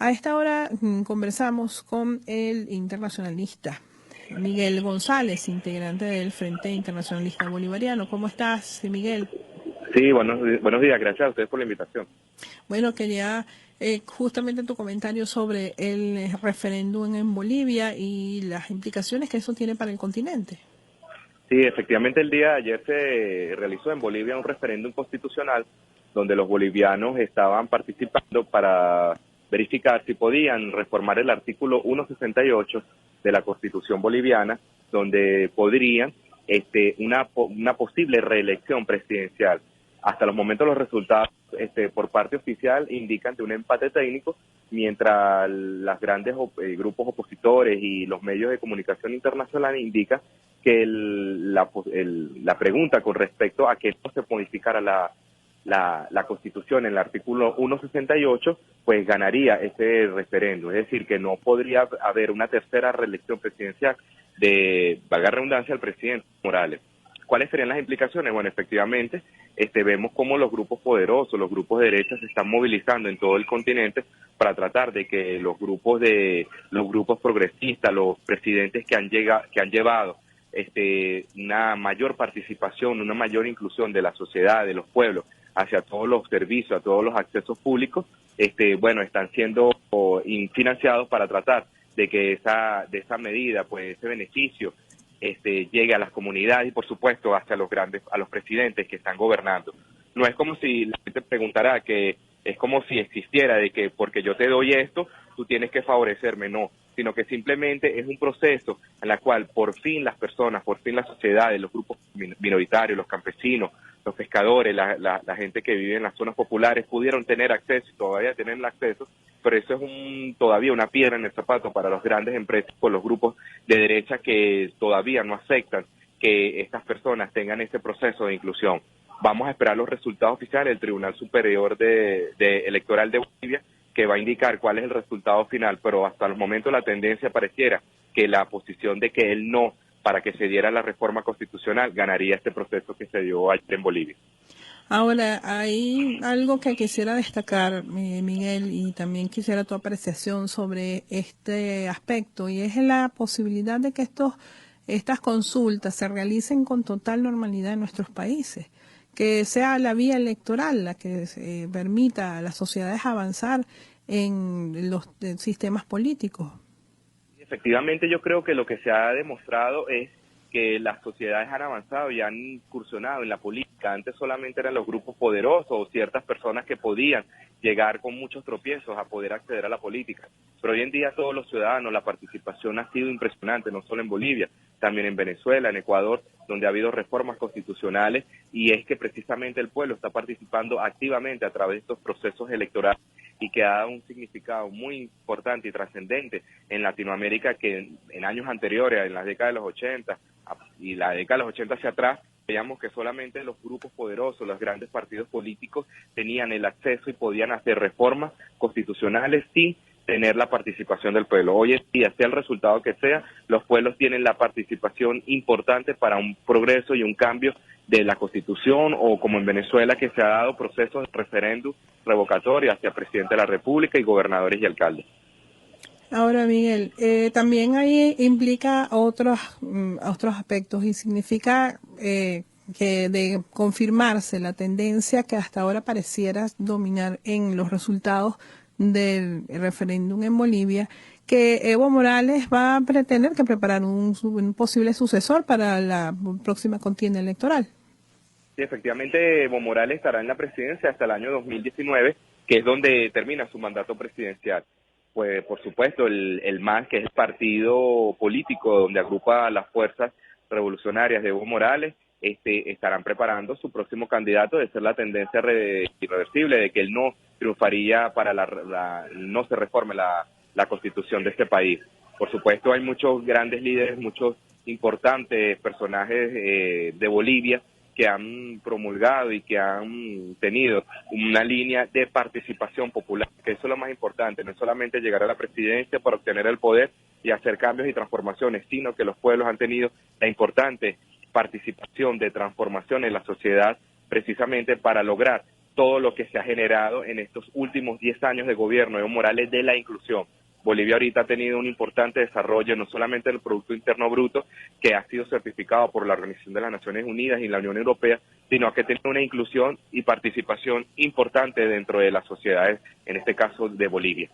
A esta hora conversamos con el internacionalista Miguel González, integrante del Frente Internacionalista Bolivariano. ¿Cómo estás, Miguel? Sí, buenos días, gracias a ustedes por la invitación. Bueno, quería justamente tu comentario sobre el referéndum en Bolivia y las implicaciones que eso tiene para el continente. Sí, efectivamente el día de ayer se realizó en Bolivia un referéndum constitucional donde los bolivianos estaban participando para verificar si podían reformar el artículo 168 de la Constitución boliviana, donde podrían una posible reelección presidencial. Hasta los momentos los resultados por parte oficial indican de un empate técnico, mientras las grandes grupos opositores y los medios de comunicación internacional indican que la pregunta con respecto a que no se modificara la Constitución en el artículo 168, pues ganaría ese referéndum. Es decir, que no podría haber una tercera reelección presidencial de, valga la redundancia, al presidente Morales. ¿Cuáles serían las implicaciones? Bueno, efectivamente, vemos cómo los grupos poderosos, los grupos de derecha se están movilizando en todo el continente para tratar de que los grupos progresistas, los presidentes que han llevado una mayor participación, una mayor inclusión de la sociedad, de los pueblos, hacia todos los servicios, a todos los accesos públicos, están siendo financiados para tratar de que de esa medida, pues ese beneficio, llegue a las comunidades y por supuesto hacia a los presidentes que están gobernando. No es como si la gente preguntara que es como si existiera de que porque yo te doy esto, tú tienes que favorecerme, no, sino que simplemente es un proceso en el cual por fin las personas, por fin las sociedades, los grupos minoritarios, los campesinos, los pescadores, la gente que vive en las zonas populares pudieron tener acceso y todavía tienen el acceso, pero eso es todavía una piedra en el zapato para las grandes empresas, por los grupos de derecha que todavía no aceptan que estas personas tengan ese proceso de inclusión. Vamos a esperar los resultados oficiales del Tribunal Superior Electoral de Bolivia, que va a indicar cuál es el resultado final, pero hasta el momento la tendencia pareciera que la posición de que el no para que se diera la reforma constitucional ganaría este proceso que se dio ayer en Bolivia. Ahora, hay algo que quisiera destacar, Miguel, y también quisiera tu apreciación sobre este aspecto, y es la posibilidad de que estas consultas se realicen con total normalidad en nuestros países, que sea la vía electoral la que permita a las sociedades avanzar en los sistemas políticos. Efectivamente, yo creo que lo que se ha demostrado es que las sociedades han avanzado y han incursionado en la política. Antes solamente eran los grupos poderosos o ciertas personas que podían llegar con muchos tropiezos a poder acceder a la política. Pero hoy en día todos los ciudadanos, la participación ha sido impresionante, no solo en Bolivia, también en Venezuela, en Ecuador, donde ha habido reformas constitucionales, y es que precisamente el pueblo está participando activamente a través de estos procesos electorales y que ha dado un significado muy importante y trascendente en Latinoamérica, que en años anteriores, en las décadas de los 80 y la década de los 80 hacia atrás, veíamos que solamente los grupos poderosos, los grandes partidos políticos tenían el acceso y podían hacer reformas constitucionales sin tener la participación del pueblo. Hoy en día, sea el resultado que sea, los pueblos tienen la participación importante para un progreso y un cambio de la Constitución, o como en Venezuela, que se ha dado procesos de referéndum revocatorio hacia presidente de la República y gobernadores y alcaldes. Ahora, Miguel, también ahí implica otros aspectos y significa que de confirmarse la tendencia que hasta ahora pareciera dominar en los resultados del referéndum en Bolivia, que Evo Morales va a tener que preparar un posible sucesor para la próxima contienda electoral. Sí, efectivamente, Evo Morales estará en la presidencia hasta el año 2019, que es donde termina su mandato presidencial. Pues, por supuesto, el MAS, que es el partido político donde agrupa las fuerzas revolucionarias de Evo Morales, estarán preparando su próximo candidato, de ser la tendencia irreversible, de que él no triunfaría para no se reforme la constitución de este país. Por supuesto, hay muchos grandes líderes, muchos importantes personajes de Bolivia que han promulgado y que han tenido una línea de participación popular, que eso es lo más importante, no es solamente llegar a la presidencia para obtener el poder y hacer cambios y transformaciones, sino que los pueblos han tenido la importante participación de transformación en la sociedad, precisamente para lograr todo lo que se ha generado en estos últimos 10 años de gobierno de Evo Morales de la inclusión. Bolivia ahorita ha tenido un importante desarrollo, no solamente del Producto Interno Bruto, que ha sido certificado por la Organización de las Naciones Unidas y la Unión Europea, sino que tiene una inclusión y participación importante dentro de las sociedades, en este caso de Bolivia.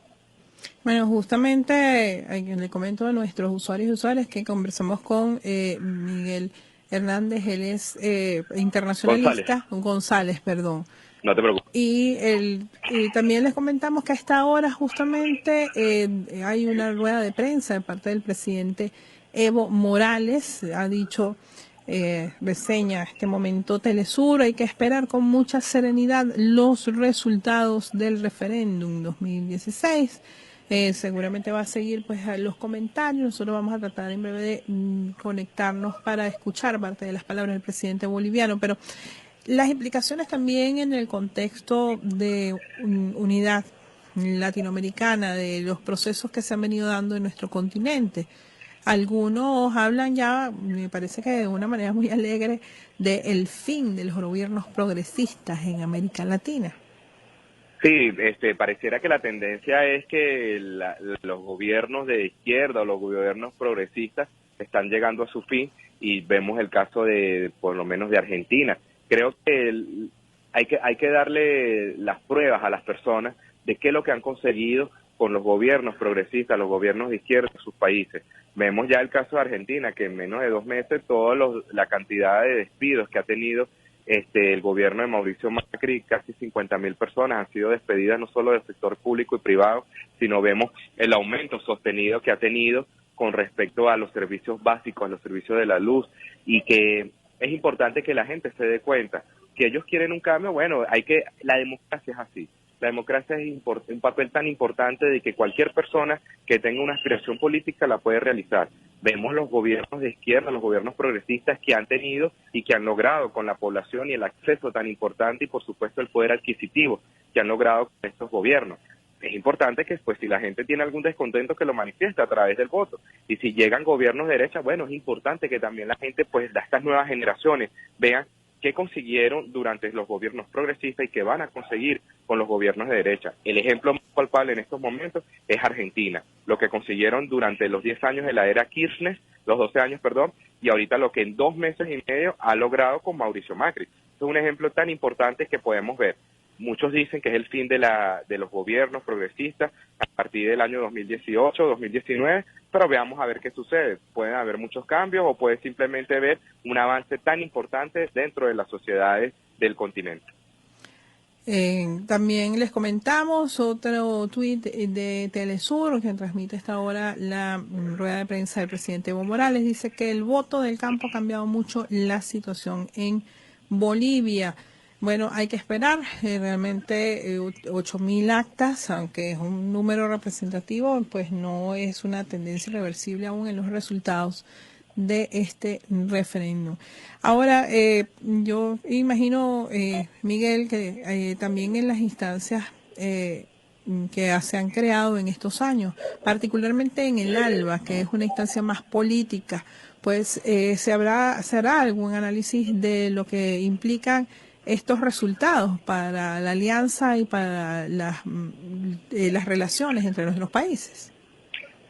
Bueno, justamente le comento a nuestros usuarios y usuarias que conversamos con Miguel Hernández, él es internacionalista, González, perdón. No te preocupes. Y también les comentamos que a esta hora justamente hay una rueda de prensa de parte del presidente Evo Morales, ha dicho, reseña este momento Telesur, hay que esperar con mucha serenidad los resultados del referéndum 2016. Seguramente va a seguir pues los comentarios. Nosotros vamos a tratar en breve de conectarnos para escuchar parte de las palabras del presidente boliviano, pero las implicaciones también en el contexto de unidad latinoamericana, de los procesos que se han venido dando en nuestro continente. Algunos hablan ya, me parece que de una manera muy alegre, del fin de los gobiernos progresistas en América Latina. Sí, pareciera que la tendencia es que los gobiernos de izquierda o los gobiernos progresistas están llegando a su fin, y vemos el caso de, por lo menos, de Argentina. Creo que hay que darle las pruebas a las personas de qué es lo que han conseguido con los gobiernos progresistas, los gobiernos de izquierda en sus países. Vemos ya el caso de Argentina, que en menos de 2 meses la cantidad de despidos que ha tenido el gobierno de Mauricio Macri, casi 50.000 personas han sido despedidas, no solo del sector público y privado, sino vemos el aumento sostenido que ha tenido con respecto a los servicios básicos, a los servicios de la luz, y que es importante que la gente se dé cuenta que ellos quieren un cambio. Bueno, la democracia es así. La democracia es un papel tan importante de que cualquier persona que tenga una aspiración política la puede realizar. Vemos los gobiernos de izquierda, los gobiernos progresistas que han tenido y que han logrado con la población y el acceso tan importante, y por supuesto el poder adquisitivo que han logrado con estos gobiernos. Es importante que, pues, si la gente tiene algún descontento, que lo manifieste a través del voto. Y si llegan gobiernos de derecha, bueno, es importante que también la gente, pues, de estas nuevas generaciones, vean qué consiguieron durante los gobiernos progresistas y qué van a conseguir con los gobiernos de derecha. El ejemplo más palpable en estos momentos es Argentina, lo que consiguieron durante los 10 años de la era Kirchner, los 12 años, perdón, y ahorita lo que en 2 meses y medio ha logrado con Mauricio Macri. Es un ejemplo tan importante que podemos ver. Muchos dicen que es el fin de los gobiernos progresistas a partir del año 2018, 2019, pero veamos a ver qué sucede. Pueden haber muchos cambios o puede simplemente ver un avance tan importante dentro de las sociedades del continente. También les comentamos otro tuit de Telesur que transmite esta hora la rueda de prensa del presidente Evo Morales. Dice que el voto del campo ha cambiado mucho la situación en Bolivia. Bueno, hay que esperar, realmente 8.000 actas, aunque es un número representativo, pues no es una tendencia irreversible aún en los resultados de este referéndum. Ahora, yo imagino, Miguel, que también en las instancias que se han creado en estos años, particularmente en el ALBA, que es una instancia más política, pues se hará algún análisis de lo que implican estos resultados para la alianza y para las relaciones entre los países.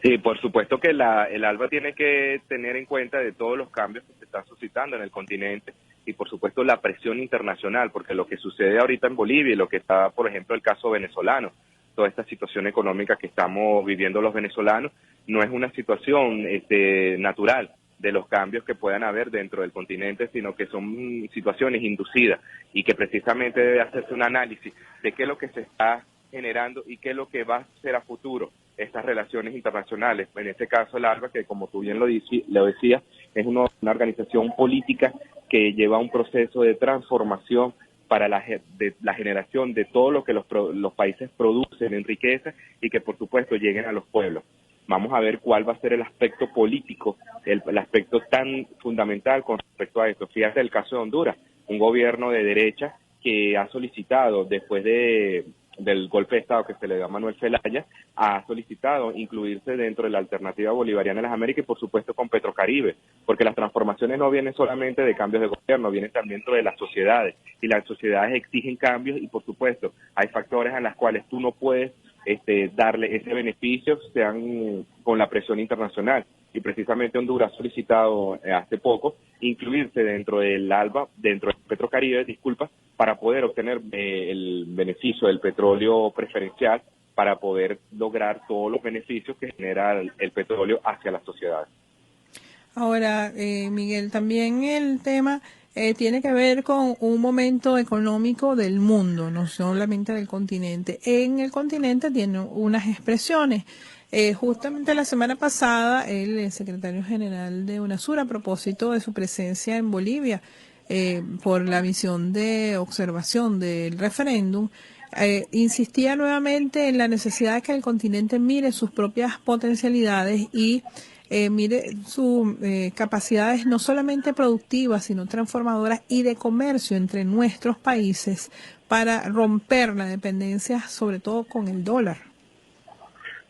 Sí, por supuesto que el ALBA tiene que tener en cuenta de todos los cambios que se están suscitando en el continente y por supuesto la presión internacional, porque lo que sucede ahorita en Bolivia y lo que está, por ejemplo, el caso venezolano, toda esta situación económica que estamos viviendo los venezolanos, no es una situación natural de los cambios que puedan haber dentro del continente, sino que son situaciones inducidas y que precisamente debe hacerse un análisis de qué es lo que se está generando y qué es lo que va a ser a futuro estas relaciones internacionales. En este caso el ALBA, que como tú bien lo decías, es una organización política que lleva un proceso de transformación para la generación de todo lo que los países producen en riqueza y que por supuesto lleguen a los pueblos. Vamos a ver cuál va a ser el aspecto político, el aspecto tan fundamental con respecto a esto. Fíjate el caso de Honduras, un gobierno de derecha que ha solicitado, después de del golpe de Estado que se le dio a Manuel Zelaya, ha solicitado incluirse dentro de la alternativa bolivariana de las Américas y por supuesto con Petrocaribe, porque las transformaciones no vienen solamente de cambios de gobierno, vienen también dentro de las sociedades, y las sociedades exigen cambios y por supuesto hay factores a los cuales tú no puedes darle ese beneficio, sean con la presión internacional. Y precisamente Honduras ha solicitado hace poco incluirse dentro del ALBA, dentro del Petrocaribe, disculpa, para poder obtener el beneficio del petróleo preferencial, para poder lograr todos los beneficios que genera el petróleo hacia las sociedades. Ahora, Miguel, también el tema tiene que ver con un momento económico del mundo, no solamente del continente. En el continente tiene unas expresiones. Justamente la semana pasada, el secretario general de UNASUR, a propósito de su presencia en Bolivia, por la misión de observación del referéndum, insistía nuevamente en la necesidad de que el continente mire sus propias potencialidades y mire sus capacidades no solamente productivas, sino transformadoras y de comercio entre nuestros países para romper la dependencia, sobre todo con el dólar.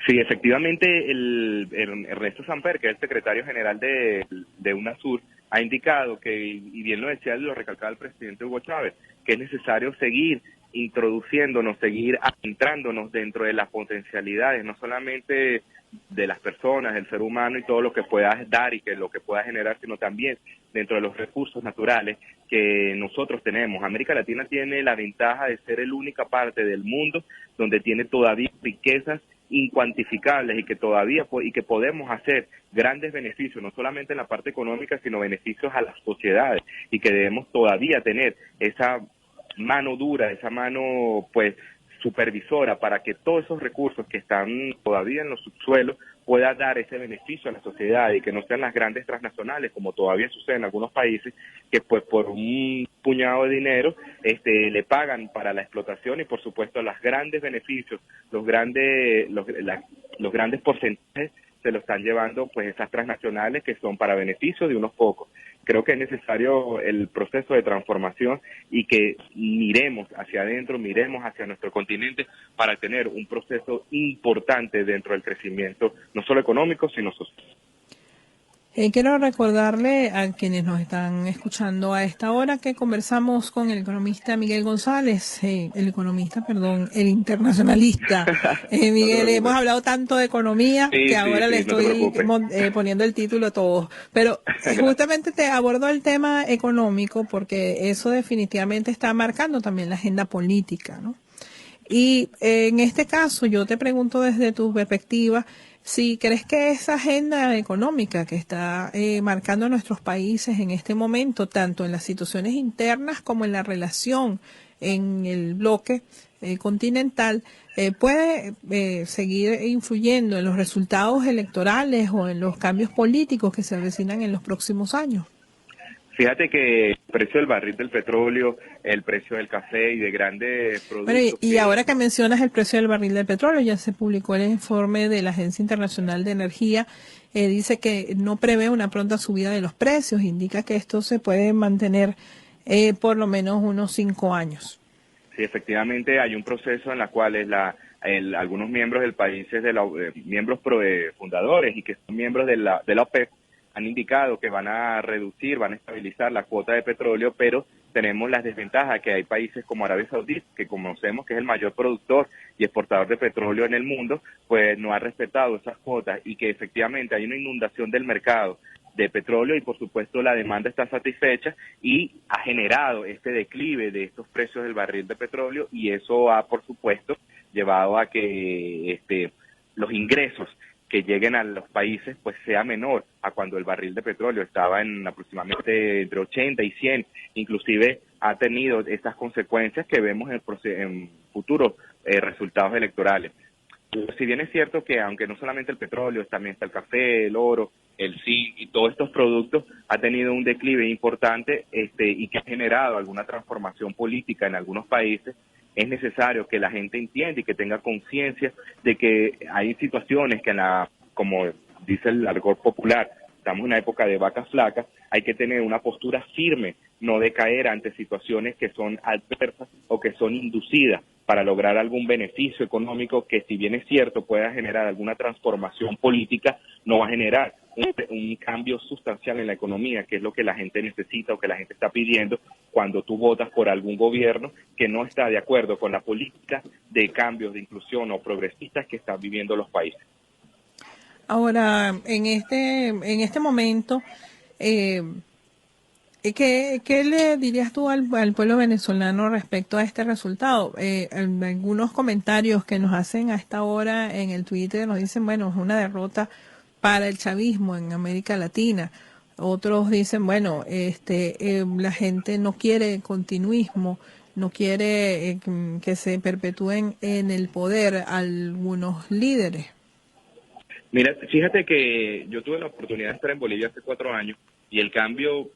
Sí, efectivamente, el Ernesto Samper, que es el secretario general de UNASUR, ha indicado que, y bien lo decía, lo recalcaba el presidente Hugo Chávez, que es necesario seguir introduciéndonos, seguir adentrándonos dentro de las potencialidades, no solamente de las personas, del ser humano y todo lo que pueda dar y que lo que pueda generar, sino también dentro de los recursos naturales que nosotros tenemos. América Latina tiene la ventaja de ser la única parte del mundo donde tiene todavía riquezas incuantificables y que todavía y que podemos hacer grandes beneficios, no solamente en la parte económica, sino beneficios a las sociedades, y que debemos todavía tener esa mano dura, esa mano pues supervisora para que todos esos recursos que están todavía en los subsuelos pueda dar ese beneficio a la sociedad y que no sean las grandes transnacionales, como todavía sucede en algunos países, que pues por un puñado de dinero le pagan para la explotación y por supuesto los grandes beneficios, los grandes porcentajes se lo están llevando pues esas transnacionales que son para beneficio de unos pocos. Creo que es necesario el proceso de transformación y que miremos hacia adentro, miremos hacia nuestro continente para tener un proceso importante dentro del crecimiento, no solo económico, sino social. Quiero recordarle a quienes nos están escuchando a esta hora que conversamos con el economista Miguel González, el internacionalista. Miguel, No hemos hablado tanto de economía que ahora le estoy poniendo el título a todos. Pero justamente te abordo el tema económico porque eso definitivamente está marcando también la agenda política, ¿no? Y en este caso yo te pregunto desde tu perspectiva, si crees que esa agenda económica que está marcando nuestros países en este momento, tanto en las situaciones internas como en la relación en el bloque continental, puede seguir influyendo en los resultados electorales o en los cambios políticos que se avecinan en los próximos años. Fíjate que el precio del barril del petróleo, el precio del café y de grandes productos... Bueno, y ahora que mencionas el precio del barril del petróleo, ya se publicó el informe de la Agencia Internacional de Energía, dice que no prevé una pronta subida de los precios, indica que esto se puede mantener por lo menos unos 5 años. Sí, efectivamente hay un proceso en el cual algunos miembros del país, miembros fundadores y que son miembros de la OPEP, han indicado que van a reducir, van a estabilizar la cuota de petróleo, pero tenemos las desventajas que hay países como Arabia Saudita, que conocemos que es el mayor productor y exportador de petróleo en el mundo, pues no ha respetado esas cuotas y que efectivamente hay una inundación del mercado de petróleo y por supuesto la demanda está satisfecha y ha generado este declive de estos precios del barril de petróleo y eso ha por supuesto llevado a que los ingresos que lleguen a los países pues sea menor a cuando el barril de petróleo estaba en aproximadamente entre 80 y 100, inclusive ha tenido estas consecuencias que vemos en futuros resultados electorales. Si bien es cierto que aunque no solamente el petróleo, también está el café, el oro, el zinc y todos estos productos ha tenido un declive importante y que ha generado alguna transformación política en algunos países, es necesario que la gente entienda y que tenga conciencia de que hay situaciones que como dice el argot popular, estamos en una época de vacas flacas, hay que tener una postura firme, no decaer ante situaciones que son adversas o que son inducidas para lograr algún beneficio económico que, si bien es cierto, pueda generar alguna transformación política, no va a generar un cambio sustancial en la economía, que es lo que la gente necesita o que la gente está pidiendo cuando tú votas por algún gobierno que no está de acuerdo con la política de cambios, de inclusión o progresistas que están viviendo los países. Ahora, en este momento, ¿qué le dirías tú al pueblo venezolano respecto a este resultado? Algunos comentarios que nos hacen a esta hora en el Twitter nos dicen, bueno, es una derrota para el chavismo en América Latina. Otros dicen, bueno, la gente no quiere continuismo, no quiere que se perpetúen en el poder algunos líderes. Mira, fíjate que yo tuve la oportunidad de estar en Bolivia hace 4 años y el cambio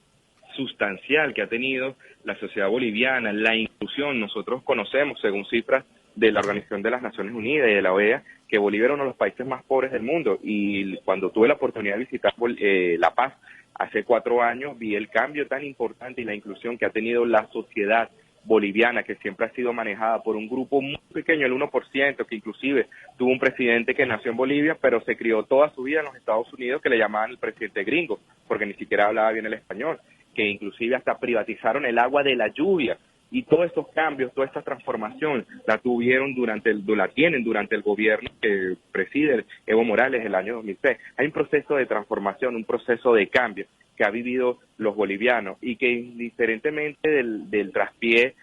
sustancial que ha tenido la sociedad boliviana, la inclusión. Nosotros conocemos, según cifras de la Organización de las Naciones Unidas y de la OEA, que Bolivia era uno de los países más pobres del mundo, y cuando tuve la oportunidad de visitar La Paz hace 4 años, vi el cambio tan importante y la inclusión que ha tenido la sociedad boliviana, que siempre ha sido manejada por un grupo muy pequeño, el 1%, que inclusive tuvo un presidente que nació en Bolivia, pero se crió toda su vida en los Estados Unidos, que le llamaban el presidente gringo, porque ni siquiera hablaba bien el español, que inclusive hasta privatizaron el agua de la lluvia. Y todos estos cambios, toda esta transformación la tienen durante el gobierno que preside Evo Morales el año 2006. Hay un proceso de transformación, un proceso de cambio que ha vivido los bolivianos y que, indiferentemente del traspié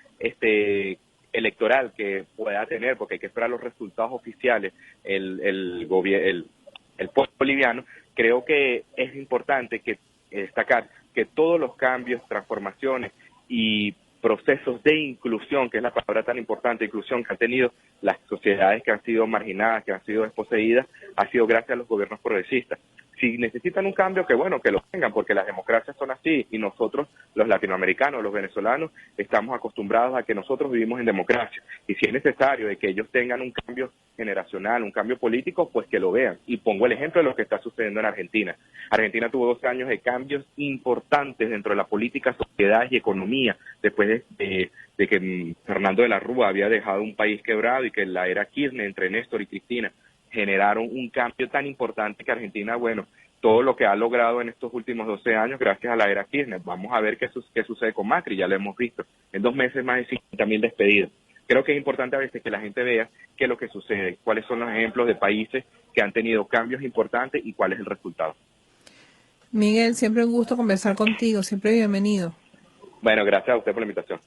electoral que pueda tener, porque hay que esperar los resultados oficiales, el pueblo boliviano, creo que es importante destacar que todos los cambios, transformaciones y procesos de inclusión, que es la palabra tan importante, inclusión, que han tenido las sociedades que han sido marginadas, que han sido desposeídas, ha sido gracias a los gobiernos progresistas. Si necesitan un cambio, que bueno, que lo tengan, porque las democracias son así, y nosotros, los latinoamericanos, los venezolanos, estamos acostumbrados a que nosotros vivimos en democracia, y si es necesario de que ellos tengan un cambio generacional, un cambio político, pues que lo vean. Y pongo el ejemplo de lo que está sucediendo en Argentina. Argentina tuvo 12 años de cambios importantes dentro de la política, sociedad y economía, después de que Fernando de la Rúa había dejado un país quebrado y que en la era Kirchner, entre Néstor y Cristina, generaron un cambio tan importante que Argentina, bueno, todo lo que ha logrado en estos últimos 12 años gracias a la era Kirchner. Vamos a ver qué sucede con Macri, ya lo hemos visto. En 2 meses más de 50.000 despedidos. Creo que es importante a veces que la gente vea qué es lo que sucede, cuáles son los ejemplos de países que han tenido cambios importantes y cuál es el resultado. Miguel, siempre un gusto conversar contigo, siempre bienvenido. Bueno, gracias a usted por la invitación.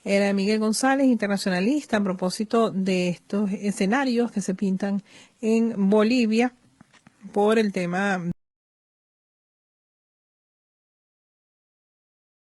Era Miguel González, internacionalista, a propósito de estos escenarios que se pintan en Bolivia por el tema